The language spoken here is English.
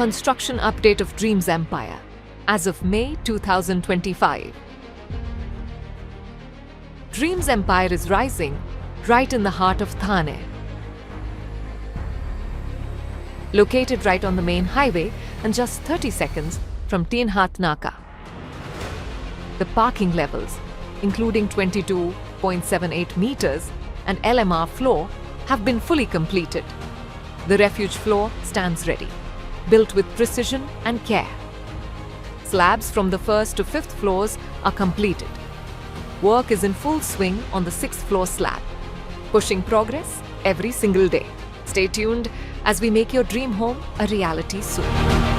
construction update of Dreams Empire as of May 2025. Dreams Empire is rising right in the heart of Thane. Located right on the main highway and just 30 seconds from Teen Haath Naka. The parking levels, including 22.78 meters and LMR floor, have been fully completed. The Refuge floor stands ready, built with precision and care. Slabs from the first to fifth floors are completed. Work is in full swing on the sixth floor slab, pushing progress every single day. Stay tuned as we make your dream home a reality soon.